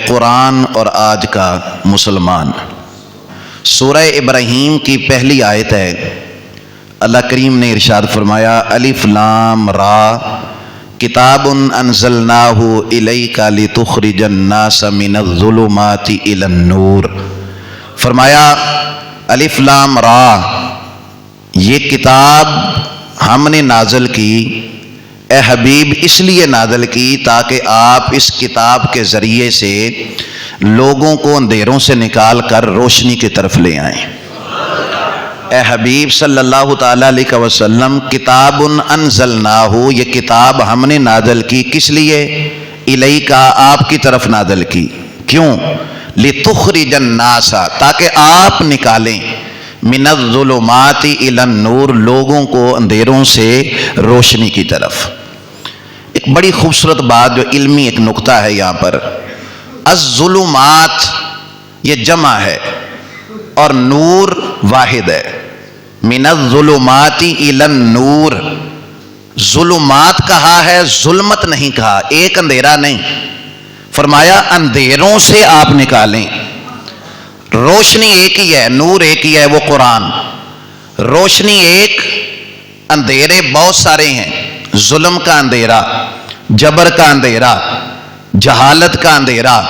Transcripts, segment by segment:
قرآن اور آج کا مسلمان۔ سورہ ابراہیم کی پہلی آیت ہے۔ اللہ کریم نے ارشاد فرمایا الف لام را کتاب انزلناہ الیک لتخرج الناس من الظلمات الی النور۔ فرمایا الف لام را، یہ کتاب ہم نے نازل کی اے حبیب اس لیے نازل کی تاکہ آپ اس کتاب کے ذریعے سے لوگوں کو اندھیروں سے نکال کر روشنی کی طرف لے آئیں۔ اے حبیب صلی اللہ تعالیٰ علیہ وسلم، کتاب انزلناہ، یہ کتاب ہم نے نازل کی کس لیے؟ الیکا، آپ کی طرف نازل کی۔ کیوں؟ لتخرج الناس، تاکہ آپ نکالیں من الظلمات الی النور، لوگوں کو اندھیروں سے روشنی کی طرف۔ ایک بڑی خوبصورت بات جو علمی ایک نقطہ ہے یہاں پر، الظلمات یہ جمع ہے اور نور واحد ہے۔ من الظلمات الی النور، ظلمات کہا ہے، ظلمت نہیں کہا، ایک اندھیرا نہیں۔ فرمایا اندھیروں سے آپ نکالیں۔ روشنی ایک ہی ہے، نور ایک ہی ہے، وہ قرآن۔ روشنی ایک، اندھیرے بہت سارے ہیں۔ ظلم کا اندھیرا، جبر کا اندھیرا، جہالت کا اندھیرا،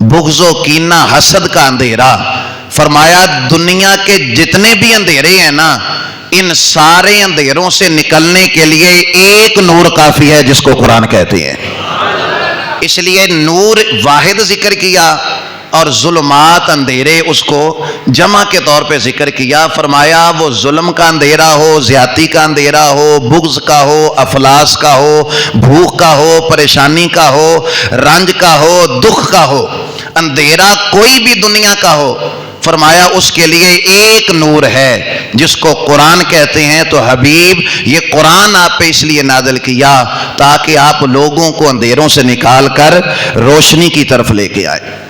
بغض و کینہ حسد کا اندھیرا۔ فرمایا دنیا کے جتنے بھی اندھیرے ہیں نا، ان سارے اندھیروں سے نکلنے کے لیے ایک نور کافی ہے جس کو قرآن کہتے ہیں۔ اس لیے نور واحد ذکر کیا اور ظلمات اندھیرے اس کو جمع کے طور پہ ذکر کیا۔ فرمایا وہ ظلم کا اندھیرا ہو، زیادتی کا اندھیرا ہو، بغض کا ہو، افلاس کا ہو، بھوک کا ہو، پریشانی کا ہو، رنج کا ہو، دکھ کا ہو، اندھیرا کوئی بھی دنیا کا ہو، فرمایا اس کے لیے ایک نور ہے جس کو قرآن کہتے ہیں۔ تو حبیب یہ قرآن آپ پہ اس لیے نازل کیا تاکہ آپ لوگوں کو اندھیروں سے نکال کر روشنی کی طرف لے کے آئے۔